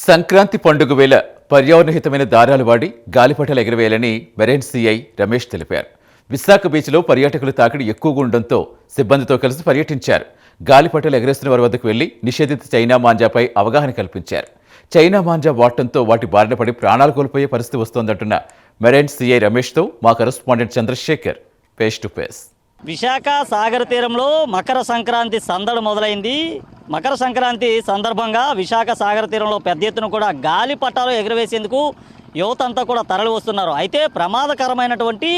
సంక్రాంతి పండుగ వేళ పర్యావరణహితమైన దారాలు వాడి గాలిపటాలు ఎగరవేయాలని మెరైన్ సీఐ రమేష్ తెలిపారు. విశాఖ బీచ్లో పర్యాటకుల తాకిడి ఎక్కువగా ఉండడంతో సిబ్బందితో కలిసి పర్యటించారు. గాలిపటాలు ఎగరేస్తున్న వారి వద్దకు వెళ్లి నిషేధిత చైనా మాంజాపై అవగాహన కల్పించారు. చైనా మాంజా వాడటంతో వాటి బారిన పడి ప్రాణాలు కోల్పోయే పరిస్థితి వస్తోందంటున్న మెరైన్ సీఐ రమేష్తో మా correspondent Chandrasekhar face to face. Visakha సాగర తీరంలో మకర సంక్రాంతి సందడి మొదలైంది. మకర సంక్రాంతి సందర్భంగా విశాఖ సాగర తీరంలో పెద్ద ఎత్తున కూడా గాలి పటాలు ఎగురవేసేందుకు యువత అంతా కూడా తరలి వస్తున్నారు. అయితే ప్రమాదకరమైనటువంటి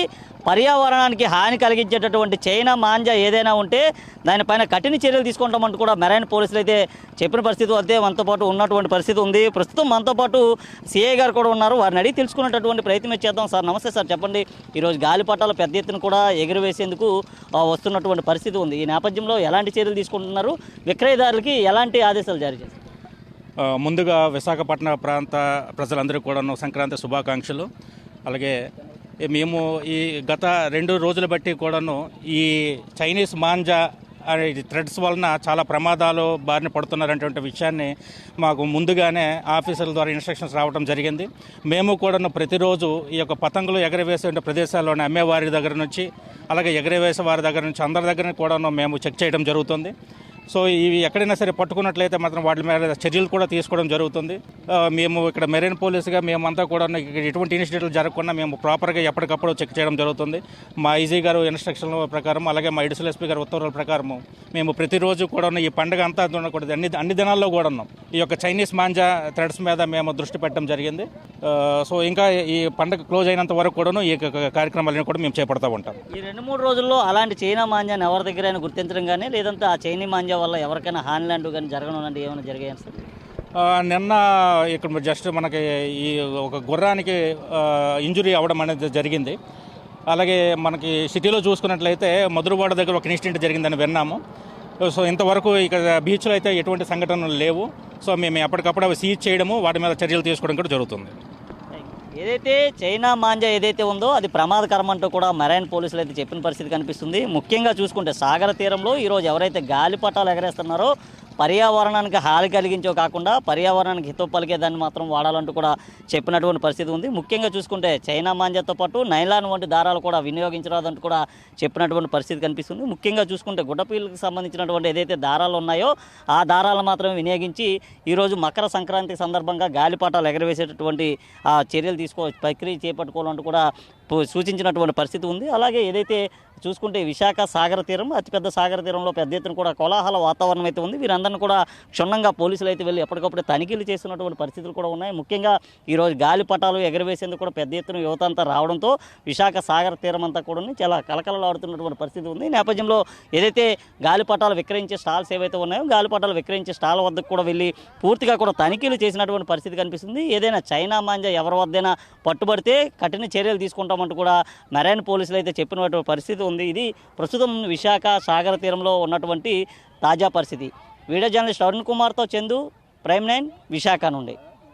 పర్యావరణానికి హాని కలిగించేటటువంటి చైనా మాంజా ఏదైనా ఉంటే దానిపైన కఠిన చర్యలు తీసుకుంటామంటూ కూడా మెరైన్ పోలీసులు అయితే చెప్పిన పరిస్థితి అయితే మనతో పాటు ఉన్నటువంటి పరిస్థితి ఉంది. ప్రస్తుతం మనతో పాటు సిఐ గారు కూడా ఉన్నారు. వారిని అడిగి తెలుసుకున్నటువంటి ప్రయత్నం చేద్దాం. సార్ నమస్తే సార్, చెప్పండి. ఈరోజు గాలిపటాలు పెద్ద ఎత్తున కూడా ఎగురవేసేందుకు వస్తున్నటువంటి పరిస్థితి ఉంది. ఈ నేపథ్యంలో ఎలాంటి చర్యలు తీసుకుంటున్నారు, విక్రయదారులకి ఎలాంటి ఆదేశాలు జారీ చేస్తారు? ముందుగా విశాఖపట్నం ప్రాంత ప్రజలందరికీ కూడా సంక్రాంతి శుభాకాంక్షలు. అలాగే మేము ఈ గత 2 రోజులు బట్టి కూడాను ఈ చైనీస్ మాంజా థ్రెడ్స్ వలన చాలా ప్రమాదాలు బారిన పడుతున్నారనేటువంటి విషయాన్ని మాకు ముందుగానే ఆఫీసర్ల ద్వారా ఇన్స్ట్రక్షన్స్ రావడం జరిగింది. మేము కూడాను ప్రతిరోజు ఈ యొక్క పతంగులు ఎగరవేసే ప్రదేశాల్లోని అమ్మేవారి దగ్గర నుంచి అలాగే ఎగరవేసే వారి దగ్గర నుంచి అందరి దగ్గర కూడాను మేము చెక్ చేయడం జరుగుతుంది. సో ఇవి ఎక్కడైనా సరే పట్టుకున్నట్లయితే మాత్రం వాటి మీద చర్యలు కూడా తీసుకోవడం జరుగుతుంది. మేము ఇక్కడ మెరైన్ పోలీసుగా మేమంతా కూడా ఎటువంటి ఇన్సిడెంట్లు జరగకుండా మేము ప్రాపర్గా ఎప్పటికప్పుడు చెక్ చేయడం జరుగుతుంది. మా ఐజీ గారు ఇన్స్ట్రక్షన్ల ప్రకారం అలాగే మా అడిషనల్ ఎస్పీ గారు ఉత్తర్వుల ప్రకారం మేము ప్రతిరోజు కూడా ఈ పండుగ అంతా ఉండకూడదు, అన్ని దినాల్లో కూడా ఈ యొక్క చైనీస్ మాంజా థ్రెడ్స్ మీద మేము దృష్టి పెట్టడం జరిగింది. సో ఇంకా ఈ పండుగ క్లోజ్ అయినంత వరకు కూడాను ఈ కార్యక్రమాలను కూడా మేము చేపడతా ఉంటాం. ఈ 2-3 రోజుల్లో అలాంటి చైనా మాంజాని ఎవరి దగ్గరైనా గుర్తించడం కానీ లేదంటే ఆ చైనీ మాంజా వల్ల ఎవరికైనా హాని లాంటివి కానీ జరగడం లాంటివి ఏమైనా జరిగాయి సార్? నిన్న ఇక్కడ జస్ట్ మనకి ఈ ఒక గుర్రానికి ఇంజురీ అవ్వడం అనేది జరిగింది. అలాగే మనకి సిటీలో చూసుకున్నట్లయితే మధురవాడ దగ్గర ఒక ఇన్సిడెంట్ జరిగిందని విన్నాము. సో ఇంతవరకు ఇక్కడ బీచ్లో అయితే ఎటువంటి సంఘటనలు లేవు. సో మేము ఎప్పటికప్పుడు అవి సీజ్ చేయడము వాటి మీద చర్యలు తీసుకోవడం కూడా జరుగుతుంది. ఏదైతే చైనా మాంజా ఏదైతే ఉందో అది ప్రమాదకరం అంటూ కూడా మెరైన్ పోలీసులు అయితే చెప్పిన పరిస్థితి కనిపిస్తుంది. ముఖ్యంగా చూసుకుంటే సాగర తీరంలో ఈరోజు ఎవరైతే గాలిపటాలు ఎగరేస్తున్నారో పర్యావరణానికి హాని కలిగించో కాకుండా పర్యావరణానికి హితం పలికే దాన్ని మాత్రం వాడాలంటూ కూడా చెప్పినటువంటి పరిస్థితి ఉంది. ముఖ్యంగా చూసుకుంటే చైనా మాంజాతో పాటు నైలాన్ వంటి దారాలు కూడా వినియోగించరాదంటూ కూడా చెప్పినటువంటి పరిస్థితి కనిపిస్తుంది. ముఖ్యంగా చూసుకుంటే గుడ్డపీలకు సంబంధించినటువంటి ఏదైతే దారాలు ఉన్నాయో ఆ దారాలు మాత్రమే వినియోగించి ఈరోజు మకర సంక్రాంతి సందర్భంగా గాలిపటాలు ఎగరవేసేటటువంటి చర్యలు ప్రక్రియ చేపట్టుకోవాలంటూ కూడా సూచించినటువంటి పరిస్థితి ఉంది. అలాగే ఏదైతే చూసుకుంటే విశాఖ సాగర తీరం అతిపెద్ద సాగర తీరంలో పెద్ద ఎత్తున కూడా కోలాహల వాతావరణం అయితే ఉంది. వీరందరినీ కూడా క్షుణ్ణంగా పోలీసులు అయితే వెళ్ళి ఎప్పటికప్పుడు తనిఖీలు చేస్తున్నటువంటి పరిస్థితులు కూడా ఉన్నాయి. ముఖ్యంగా ఈరోజు గాలిపటాలు ఎగరవేసేందుకు కూడా పెద్ద ఎత్తున యువత అంతా రావడంతో విశాఖ సాగర తీరం అంతా కూడా చాలా కలకలలాడుతున్నటువంటి పరిస్థితి ఉంది. ఈ నేపథ్యంలో ఏదైతే గాలిపటాలు విక్రయించే స్టాల్స్ ఏవైతే ఉన్నాయో గాలిపటాలు విక్రయించే స్టాల్ వద్దకు కూడా వెళ్ళి పూర్తిగా కూడా తనిఖీలు చేసినటువంటి పరిస్థితి కనిపిస్తుంది. ఏదైనా చైనా మాంజా ఎవరి వద్దైనా పట్టుబడితే కఠిన చర్యలు తీసుకుంటామంటూ కూడా మెరైన్ పోలీసులు అయితే చెప్పినటువంటి పరిస్థితి ఉంది. ఇది ప్రస్తుతం విశాఖ సాగర తీరంలో ఉన్నటువంటి తాజా పరిస్థితి. వీడియో జర్నలిస్ట్ అరుణ్ కుమార్తో చందు, ప్రైమ్ 9 విశాఖ నుండి.